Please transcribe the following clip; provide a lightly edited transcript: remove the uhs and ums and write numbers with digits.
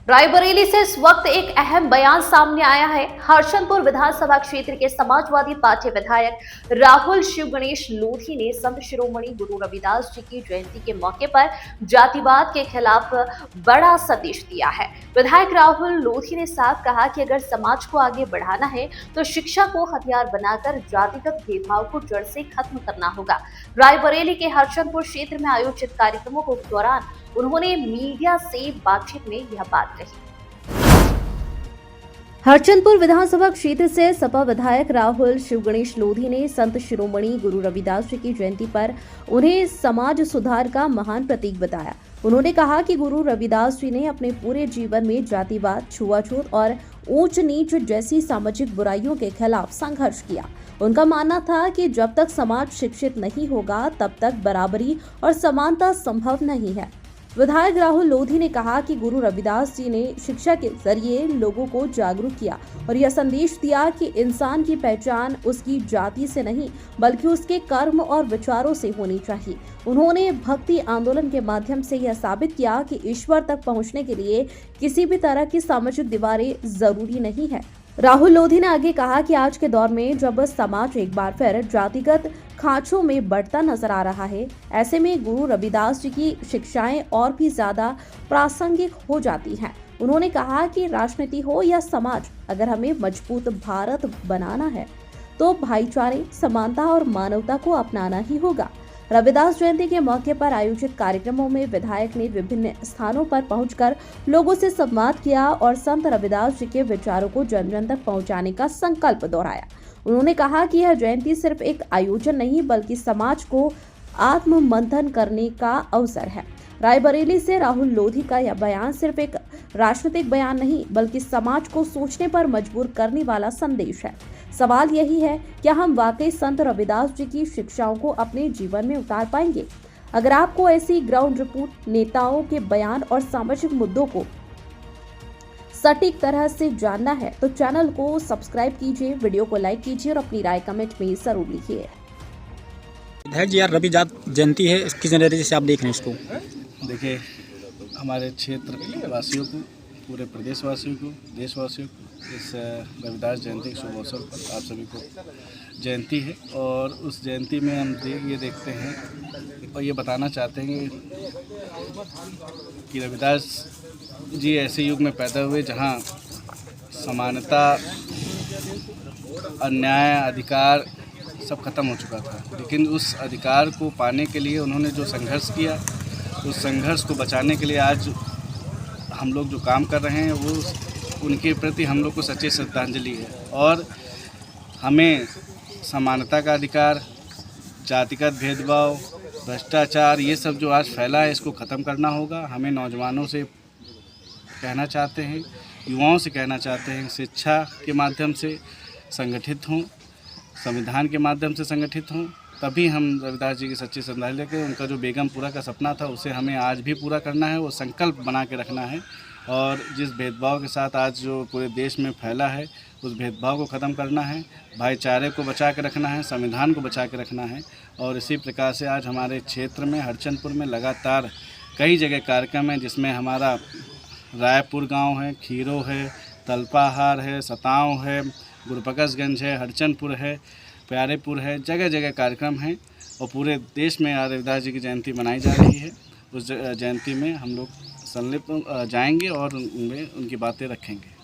रायबरेली से इस वक्त एक अहम बयान सामने आया है। हरचंदपुर विधानसभा क्षेत्र के समाजवादी पार्टी विधायक राहुल शिव गणेश लोधी ने संत शिरोमणि गुरु रविदास जी की जयंती के मौके पर जातिवाद के खिलाफ बड़ा संदेश दिया है। विधायक राहुल लोधी ने साफ कहा कि अगर समाज को आगे बढ़ाना है तो शिक्षा को हथियार बनाकर जातिगत भेदभाव को जड़ से खत्म करना होगा। रायबरेली के हरचंदपुर क्षेत्र में आयोजित कार्यक्रमों के दौरान उन्होंने मीडिया से बातचीत में यह बात कही। हरचंदपुर विधानसभा क्षेत्र से सपा विधायक राहुल शिव गणेश लोधी ने संत शिरोमणि गुरु रविदास जी की जयंती पर उन्हें समाज सुधार का महान प्रतीक बताया। उन्होंने कहा कि गुरु रविदास जी ने अपने पूरे जीवन में जातिवाद, छुआछूत और ऊंच नीच जैसी सामाजिक बुराइयों के खिलाफ संघर्ष किया। उनका मानना था कि जब तक समाज शिक्षित नहीं होगा तब तक बराबरी और समानता संभव नहीं है। विधायक राहुल लोधी ने कहा कि गुरु रविदास जी ने शिक्षा के जरिए लोगों को जागरूक किया और यह संदेश दिया कि इंसान की पहचान उसकी जाति से नहीं बल्कि उसके कर्म और विचारों से होनी चाहिए। उन्होंने भक्ति आंदोलन के माध्यम से यह साबित किया कि ईश्वर तक पहुंचने के लिए किसी भी तरह की सामाजिक दीवारें जरूरी नहीं है। राहुल लोधी ने आगे कहा कि आज के दौर में जब समाज एक बार फिर जातिगत खांचों में बढ़ता नजर आ रहा है, ऐसे में गुरु रविदास जी की शिक्षाएं और भी ज्यादा प्रासंगिक हो जाती हैं। उन्होंने कहा कि राजनीति हो या समाज, अगर हमें मजबूत भारत बनाना है तो भाईचारे, समानता और मानवता को अपनाना ही होगा। रविदास जयंती के मौके पर आयोजित कार्यक्रमों में विधायक ने विभिन्न स्थानों पर पहुंचकर लोगों से संवाद किया और संत रविदास जी के विचारों को जन जन तक पहुंचाने का संकल्प दोहराया। उन्होंने कहा कि यह जयंती सिर्फ एक आयोजन नहीं बल्कि समाज को आत्म मंथन करने का अवसर है। रायबरेली से राहुल लोधी का यह बयान सिर्फ एक राजनीतिक बयान नहीं बल्कि समाज को सोचने पर मजबूर करने वाला संदेश है। सवाल यही है, क्या हम वाकई संत रविदास जी की शिक्षाओं को अपने जीवन में उतार पाएंगे? अगर आपको ऐसी ग्राउंड रिपोर्ट, नेताओं के बयान और सामाजिक मुद्दों को सटीक तरह से जानना है तो चैनल को सब्सक्राइब कीजिए, वीडियो को लाइक कीजिए और अपनी राय कमेंट में जरूर लिखिए। विधायक जी, यार रविदास जयंती है, किस नज़रिए से आप देख रहे हैं इसको? देखिए, हमारे क्षेत्र वासियों को, पूरे प्रदेशवासियों को, देशवासियों को इस रविदास जयंती के शुभ अवसर पर आप सभी को जयंती है। और उस जयंती में हम ये देखते हैं और ये बताना चाहते हैं कि रविदास जी ऐसे युग में पैदा हुए जहाँ समानता, अन्याय, अधिकार सब खत्म हो चुका था, लेकिन उस अधिकार को पाने के लिए उन्होंने जो संघर्ष किया, उस संघर्ष को बचाने के लिए आज हम लोग जो काम कर रहे हैं वो उनके प्रति हम लोग को सच्ची श्रद्धांजलि है। और हमें समानता का अधिकार, जातिगत भेदभाव, भ्रष्टाचार, ये सब जो आज फैला है इसको ख़त्म करना होगा। हमें नौजवानों से कहना चाहते हैं, युवाओं से कहना चाहते हैं, शिक्षा के माध्यम से संगठित हों, संविधान के माध्यम से संगठित हों, तभी हम रविदास जी की सच्ची श्रद्धांजलि दें। उनका जो बेगमपुरा का सपना था उसे हमें आज भी पूरा करना है, वो संकल्प बना के रखना है। और जिस भेदभाव के साथ आज जो पूरे देश में फैला है उस भेदभाव को ख़त्म करना है, भाईचारे को बचा के रखना है, संविधान को बचा के रखना है। और इसी प्रकार से आज हमारे क्षेत्र में हरचंदपुर में लगातार कई जगह कार्यक्रम हैं, जिसमें हमारा रायपुर गाँव है, खीरो है, तलपाहार है, सताँव है, गुरुप्रकाशगंज है, हरचंदपुर है, प्यारेपुर है, जगह जगह कार्यक्रम हैं। और पूरे देश में रविदास जी की जयंती मनाई जा रही है। उस जयंती में हम लोग संलिप्त जाएंगे और उनमें उनकी बातें रखेंगे।